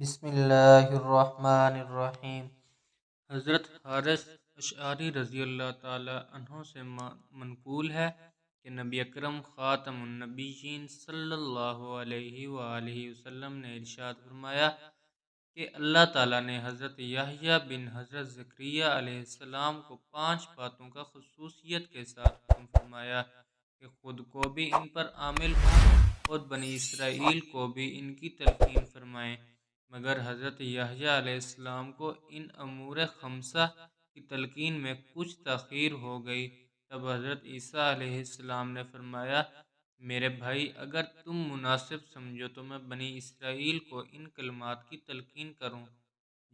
بسم اللہ الرحمن الرحیم۔ حضرت حارث اشعری رضی اللہ تعالی عنہ سے منقول ہے کہ نبی اکرم خاتم النبیین صلی اللہ علیہ وآلہ وسلم نے ارشاد فرمایا کہ اللہ تعالیٰ نے حضرت یحییٰ بن حضرت زکریا علیہ السلام کو 5 باتوں کا خصوصیت کے ساتھ حکم فرمایا کہ خود کو بھی ان پر عامل ہوں اور بنی اسرائیل کو بھی ان کی تلقین فرمائیں، مگر حضرت یحییٰ علیہ السلام کو ان امور خمسہ کی تلقین میں کچھ تاخیر ہو گئی۔ تب حضرت عیسیٰ علیہ السلام نے فرمایا، میرے بھائی، اگر تم مناسب سمجھو تو میں بنی اسرائیل کو ان کلمات کی تلقین کروں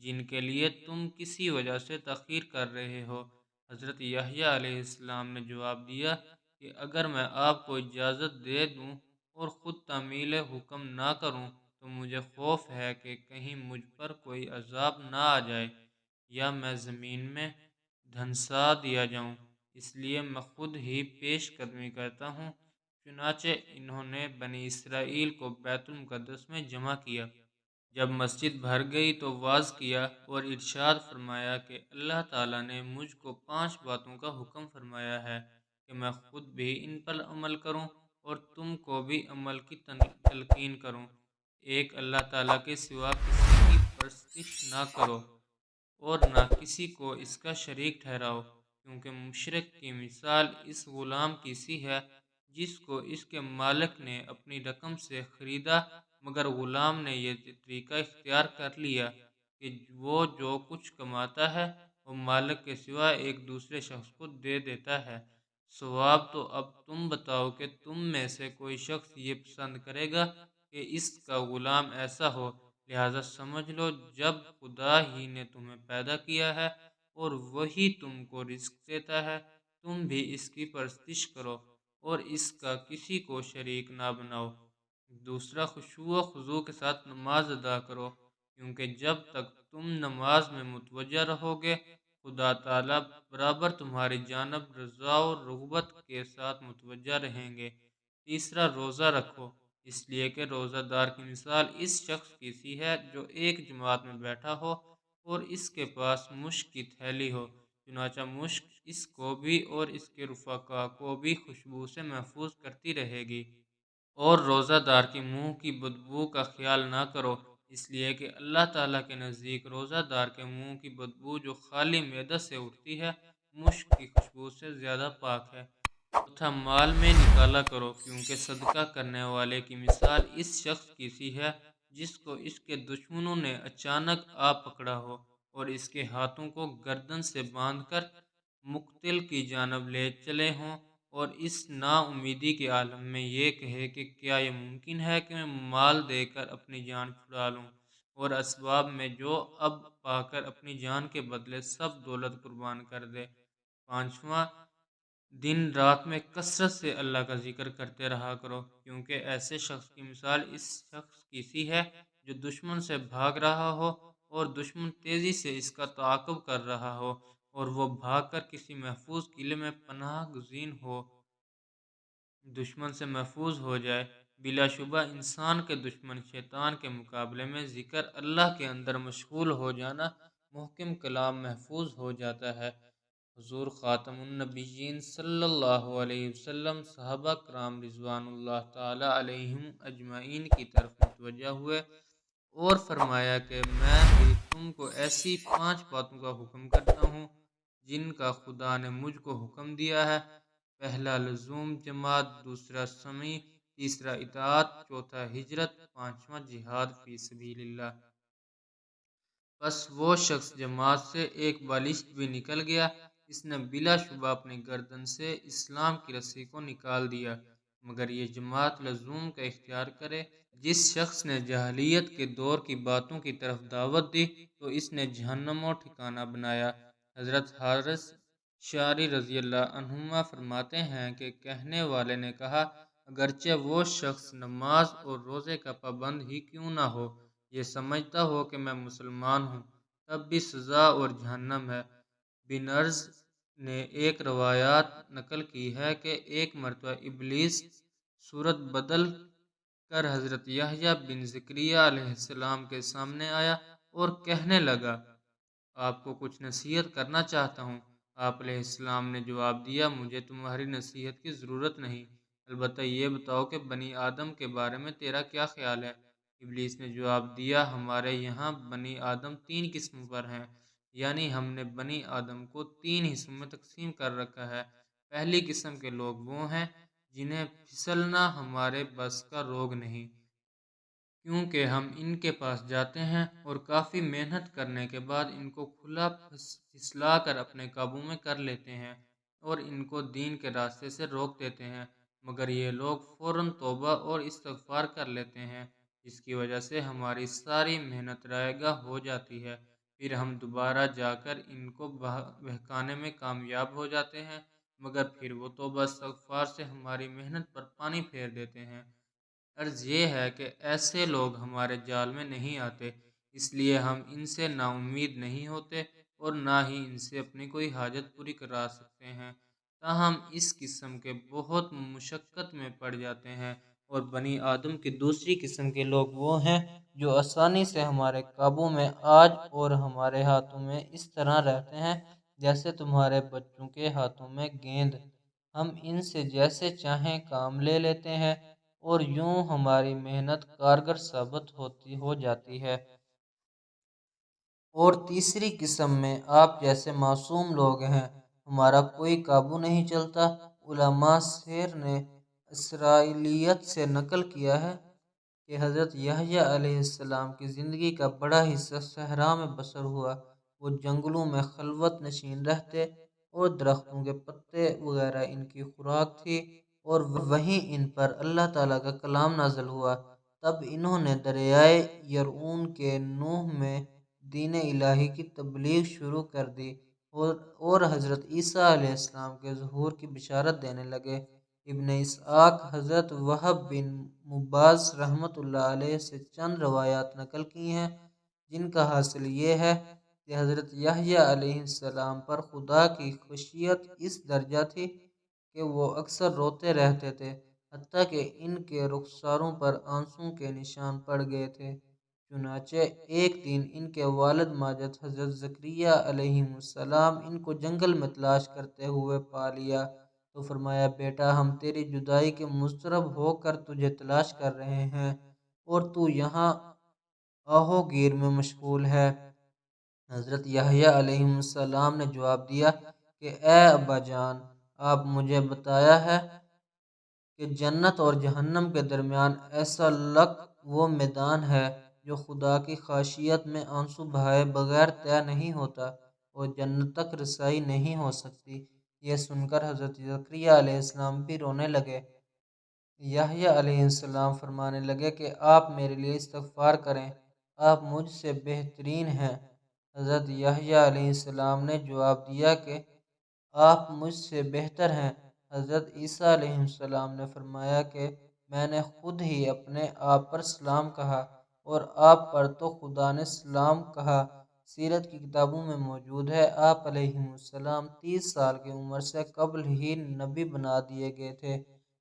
جن کے لیے تم کسی وجہ سے تاخیر کر رہے ہو۔ حضرت یحییٰ علیہ السلام نے جواب دیا کہ اگر میں آپ کو اجازت دے دوں اور خود تعمیل حکم نہ کروں تو مجھے خوف ہے کہ کہیں مجھ پر کوئی عذاب نہ آ جائے یا میں زمین میں دھنسا دیا جاؤں، اس لیے میں خود ہی پیش قدمی کرتا ہوں۔ چنانچہ انہوں نے بنی اسرائیل کو بیت المقدس میں جمع کیا۔ جب مسجد بھر گئی تو واعظ کیا اور ارشاد فرمایا کہ اللہ تعالیٰ نے مجھ کو 5 باتوں کا حکم فرمایا ہے کہ میں خود بھی ان پر عمل کروں اور تم کو بھی عمل کی تلقین کروں۔ ایک اللہ تعالیٰ کے سوا کسی کی پرستش نہ کرو اور نہ کسی کو اس کا شریک ٹھہراؤ، کیونکہ مشرک کی مثال اس غلام کی سی ہے جس کو اس کے مالک نے اپنی رقم سے خریدا، مگر غلام نے یہ طریقہ اختیار کر لیا کہ وہ جو کچھ کماتا ہے وہ مالک کے سوا ایک دوسرے شخص کو دے دیتا ہے۔ ثواب تو اب تم بتاؤ کہ تم میں سے کوئی شخص یہ پسند کرے گا کہ اس کا غلام ایسا ہو، لہذا سمجھ لو جب خدا ہی نے تمہیں پیدا کیا ہے اور وہی تم کو رزق دیتا ہے، تم بھی اس کی پرستش کرو اور اس کا کسی کو شریک نہ بناؤ۔ دوسرا، خشوع و خضوع کے ساتھ نماز ادا کرو، کیونکہ جب تک تم نماز میں متوجہ رہو گے خدا تعالیٰ برابر تمہاری جانب رضا و رغبت کے ساتھ متوجہ رہیں گے۔ تیسرا، روزہ رکھو، اس لیے کہ روزہ دار کی مثال اس شخص کی سی ہے جو ایک جماعت میں بیٹھا ہو اور اس کے پاس مشک کی تھیلی ہو، چنانچہ مشک اس کو بھی اور اس کے رفقا کو بھی خوشبو سے محفوظ کرتی رہے گی۔ اور روزہ دار کی منہ کی بدبو کا خیال نہ کرو، اس لیے کہ اللہ تعالیٰ کے نزدیک روزہ دار کے منہ کی بدبو جو خالی معدہ سے اٹھتی ہے مشک کی خوشبو سے زیادہ پاک ہے۔ چوتھا، مال میں نکالا کرو، کیونکہ صدقہ کرنے والے کی مثال اس شخص کی سی ہے جس کو اس کے دشمنوں نے اچانک آ پکڑا ہو اور اس کے ہاتھوں کو گردن سے باندھ کر مقتل کی جانب لے چلے ہوں، اور اس نا امیدی کے عالم میں یہ کہے کہ کیا یہ ممکن ہے کہ میں مال دے کر اپنی جان چھڑا لوں اور اسباب میں جو اب پا کر اپنی جان کے بدلے سب دولت قربان کر دے۔ پانچواں، دن رات میں کثرت سے اللہ کا ذکر کرتے رہا کرو، کیونکہ ایسے شخص کی مثال اس شخص کی سی ہے جو دشمن سے بھاگ رہا ہو اور دشمن تیزی سے اس کا تعاقب کر رہا ہو اور وہ بھاگ کر کسی محفوظ قلعے میں پناہ گزین ہو، دشمن سے محفوظ ہو جائے۔ بلا شبہ انسان کے دشمن شیطان کے مقابلے میں ذکر اللہ کے اندر مشغول ہو جانا محکم کلام محفوظ ہو جاتا ہے۔ حضور خاتم النبیین صلی اللہ علیہ وسلم صحابہ کرام رضوان اللہ تعالی علیہم اجمعین کی طرف متوجہ ہوئے اور فرمایا کہ میں بھی تم کو ایسی 5 باتوں کا حکم کرتا ہوں جن کا خدا نے مجھ کو حکم دیا ہے۔ پہلا، لزوم جماعت، دوسرا سمع، تیسرا اطاعت، چوتھا ہجرت، پانچواں جہاد فی سبیل اللہ۔ بس وہ شخص جماعت سے ایک بالشت بھی نکل گیا، اس نے بلا شبہ اپنی گردن سے اسلام کی رسی کو نکال دیا، مگر یہ جماعت لزوم کا اختیار کرے۔ جس شخص نے جاہلیت کے دور کی باتوں کی طرف دعوت دی تو اس نے جہنم و ٹھکانہ بنایا۔ حضرت حارث اشعری رضی اللہ عنہما فرماتے ہیں کہ کہنے والے نے کہا، اگرچہ وہ شخص نماز اور روزے کا پابند ہی کیوں نہ ہو، یہ سمجھتا ہو کہ میں مسلمان ہوں، تب بھی سزا اور جہنم ہے۔ بن ارز نے ایک روایات نقل کی ہے کہ ایک مرتبہ ابلیس صورت بدل کر حضرت یحییٰ بن زکریا علیہ السلام کے سامنے آیا اور کہنے لگا، آپ کو کچھ نصیحت کرنا چاہتا ہوں۔ آپ علیہ السلام نے جواب دیا، مجھے تمہاری نصیحت کی ضرورت نہیں، البتہ یہ بتاؤ کہ بنی آدم کے بارے میں تیرا کیا خیال ہے؟ ابلیس نے جواب دیا، ہمارے یہاں بنی آدم 3 قسم پر ہیں، یعنی ہم نے بنی آدم کو 3 حصوں میں تقسیم کر رکھا ہے۔ پہلی قسم کے لوگ وہ ہیں جنہیں پھسلنا ہمارے بس کا روگ نہیں، کیونکہ ہم ان کے پاس جاتے ہیں اور کافی محنت کرنے کے بعد ان کو کھلا پھسلا کر اپنے قابو میں کر لیتے ہیں اور ان کو دین کے راستے سے روک دیتے ہیں، مگر یہ لوگ فوراً توبہ اور استغفار کر لیتے ہیں، جس کی وجہ سے ہماری ساری محنت رائے گاہ ہو جاتی ہے، پھر ہم دوبارہ جا کر ان کو بہکانے میں کامیاب ہو جاتے ہیں، مگر پھر وہ توبہ استغفار سے ہماری محنت پر پانی پھیر دیتے ہیں۔ عرض یہ ہے کہ ایسے لوگ ہمارے جال میں نہیں آتے، اس لیے ہم ان سے نا امید نہیں ہوتے اور نہ ہی ان سے اپنی کوئی حاجت پوری کرا سکتے ہیں، تاہم اس قسم کے بہت مشقت میں پڑ جاتے ہیں۔ اور بنی آدم کی دوسری قسم کے لوگ وہ ہیں جو آسانی سے ہمارے قابو میں آج اور ہمارے ہاتھوں میں اس طرح رہتے ہیں جیسے تمہارے بچوں کے ہاتھوں میں گیند، ہم ان سے جیسے چاہیں کام لے لیتے ہیں اور یوں ہماری محنت کارگر ثابت ہو جاتی ہے۔ اور تیسری قسم میں آپ جیسے معصوم لوگ ہیں، ہمارا کوئی قابو نہیں چلتا۔ علماء سیر نے اسرائیلیت سے نقل کیا ہے کہ حضرت یحییٰ علیہ السلام کی زندگی کا بڑا حصہ صحرا میں بسر ہوا، وہ جنگلوں میں خلوت نشین رہتے اور درختوں کے پتے وغیرہ ان کی خوراک تھی، اور وہیں ان پر اللہ تعالیٰ کا کلام نازل ہوا۔ تب انہوں نے دریائے یرعون کے نوح میں دین الہی کی تبلیغ شروع کر دی اور حضرت عیسیٰ علیہ السلام کے ظہور کی بشارت دینے لگے۔ ابن اسحاق حضرت وہب بن مباز رحمۃ اللہ علیہ سے چند روایات نقل کی ہیں، جن کا حاصل یہ ہے کہ حضرت یحییٰ علیہ السلام پر خدا کی خشیت اس درجہ تھی کہ وہ اکثر روتے رہتے تھے، حتیٰ کہ ان کے رخساروں پر آنسوں کے نشان پڑ گئے تھے۔ چنانچہ ایک دن ان کے والد ماجد حضرت زکریا علیہ السلام ان کو جنگل میں تلاش کرتے ہوئے پا لیا تو فرمایا، بیٹا ہم تیری جدائی کے مضطرب ہو کر تجھے تلاش کر رہے ہیں اور تو یہاں آہو گیر میں مشغول ہے۔ حضرت یحییٰ علیہ السلام نے جواب دیا کہ اے ابا جان، آپ مجھے بتایا ہے کہ جنت اور جہنم کے درمیان ایسا لک وہ میدان ہے جو خدا کی خشیت میں آنسو بہائے بغیر طے نہیں ہوتا اور جنت تک رسائی نہیں ہو سکتی۔ یہ سن کر حضرت زکریا علیہ السلام بھی رونے لگے۔ یحییٰ علیہ السلام فرمانے لگے کہ آپ میرے لیے استغفار کریں، آپ مجھ سے بہترین ہیں۔ حضرت یحییٰ علیہ السلام نے جواب دیا کہ آپ مجھ سے بہتر ہیں۔ حضرت عیسیٰ علیہ السلام نے فرمایا کہ میں نے خود ہی اپنے آپ پر سلام کہا اور آپ پر تو خدا نے سلام کہا۔ سیرت کی کتابوں میں موجود ہے، آپ علیہ السلام 30 سال کی عمر سے قبل ہی نبی بنا دیے گئے تھے۔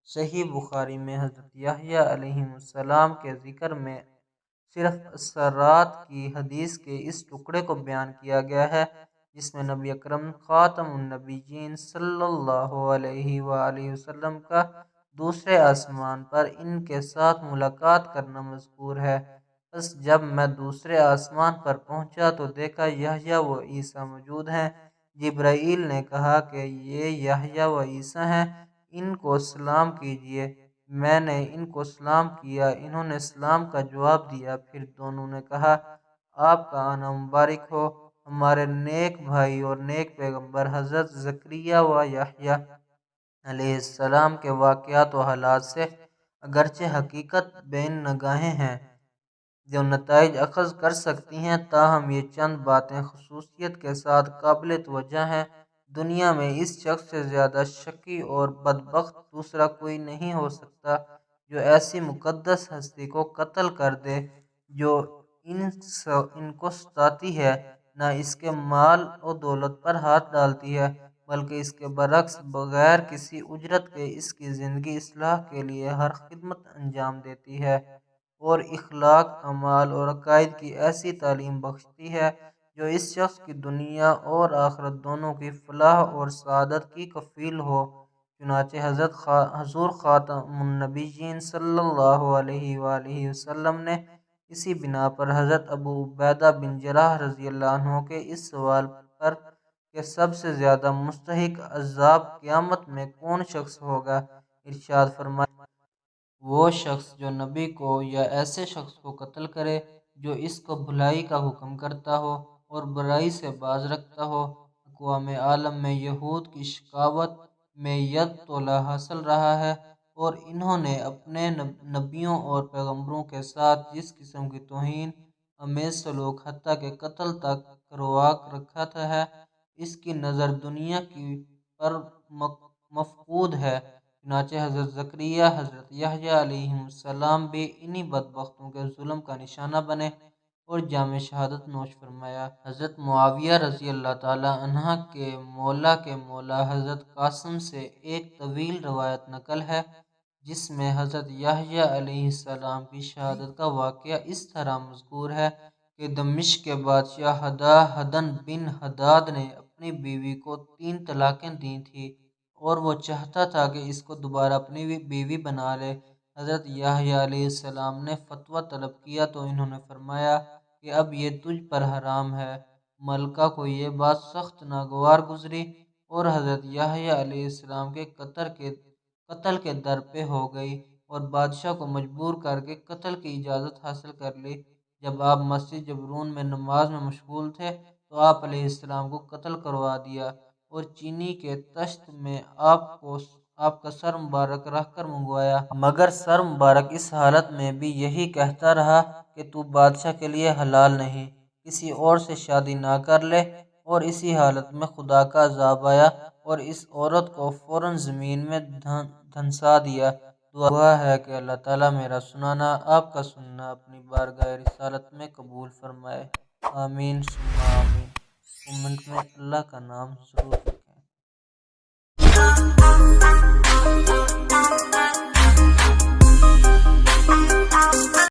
صحیح بخاری میں حضرت یحییٰ علیہ السلام کے ذکر میں صرف اسرات کی حدیث کے اس ٹکڑے کو بیان کیا گیا ہے جس میں نبی اکرم خاتم النبیین صلی اللہ علیہ وآلہ وسلم کا دوسرے آسمان پر ان کے ساتھ ملاقات کرنا مذکور ہے۔ بس جب میں دوسرے آسمان پر پہنچا تو دیکھا یحییٰ و عیسیٰ موجود ہیں۔ جبرائیل نے کہا کہ یہ یحییٰ و عیسیٰ ہیں، ان کو سلام کیجیے۔ میں نے ان کو سلام کیا، انہوں نے سلام کا جواب دیا، پھر دونوں نے کہا، آپ کا آنا مبارک ہو۔ ہمارے نیک بھائی اور نیک پیغمبر حضرت زکریا و یحییٰ علیہ السلام کے واقعات و حالات سے اگرچہ حقیقت بین نگاہیں ہیں جو نتائج اخذ کر سکتی ہیں، تاہم یہ چند باتیں خصوصیت کے ساتھ قابل توجہ ہیں۔ دنیا میں اس شخص سے زیادہ شقی اور بدبخت دوسرا کوئی نہیں ہو سکتا جو ایسی مقدس ہستی کو قتل کر دے جو ان کو ستاتی ہے، نہ اس کے مال و دولت پر ہاتھ ڈالتی ہے۔ بلکہ اس کے برعکس بغیر کسی اجرت کے اس کی زندگی اصلاح کے لیے ہر خدمت انجام دیتی ہے اور اخلاق، اعمال اور عقائد کی ایسی تعلیم بخشتی ہے جو اس شخص کی دنیا اور آخرت دونوں کی فلاح اور سعادت کی کفیل ہو۔ چنانچہ حضور خاتم النبیین صلی اللہ علیہ وآلہ وسلم نے اسی بنا پر حضرت ابو عبیدہ بن جراح رضی اللہ عنہ کے اس سوال پر کہ سب سے زیادہ مستحق عذاب قیامت میں کون شخص ہوگا، ارشاد فرمایا، وہ شخص جو نبی کو یا ایسے شخص کو قتل کرے جو اس کو بھلائی کا حکم کرتا ہو اور برائی سے باز رکھتا ہو۔ اقوام عالم میں یہود کی شقاوت میں ید طولہ حاصل رہا ہے اور انہوں نے اپنے نبیوں اور پیغمبروں کے ساتھ جس قسم کی توہین آمیز سلوک حتیٰ کہ قتل تک کروا رکھا ہے، اس کی نظر دنیا کی پر مفقود ہے۔ چنانچہ حضرت زکریا، حضرت یحییٰ علیہم السلام بھی انہی بدبختوں کے ظلم کا نشانہ بنے اور جام شہادت نوش فرمایا۔ حضرت معاویہ رضی اللہ تعالیٰ عنہ کے مولا حضرت قاسم سے ایک طویل روایت نقل ہے جس میں حضرت یحییٰ علیہ السلام کی شہادت کا واقعہ اس طرح مذکور ہے کہ دمشق کے بادشاہ ہدن بن ہداد نے اپنی بیوی کو 3 طلاقیں دی تھیں اور وہ چاہتا تھا کہ اس کو دوبارہ اپنی بیوی بنا لے۔ حضرت یحییٰ علیہ السلام نے فتویٰ طلب کیا تو انہوں نے فرمایا کہ اب یہ تجھ پر حرام ہے۔ ملکہ کو یہ بات سخت ناگوار گزری اور حضرت یحییٰ علیہ السلام کے قتل کے در پہ ہو گئی اور بادشاہ کو مجبور کر کے قتل کی اجازت حاصل کر لی۔ جب آپ مسجد جبرون میں نماز میں مشغول تھے تو آپ علیہ السلام کو قتل کروا دیا اور چینی کے طشت میں آپ کا سر مبارک رکھ کر منگوایا، مگر سر مبارک اس حالت میں بھی یہی کہتا رہا کہ تو بادشاہ کے لیے حلال نہیں، کسی اور سے شادی نہ کر لے، اور اسی حالت میں خدا کا عذاب آیا اور اس عورت کو فوراً زمین میں دھنسا دیا۔ دعا ہے کہ اللہ تعالیٰ میرا سنانا، آپ کا سننا اپنی بارگاہ رسالت میں قبول فرمائے۔ آمین ثم آمین۔ کومنٹ میں اللہ کا نام ضرور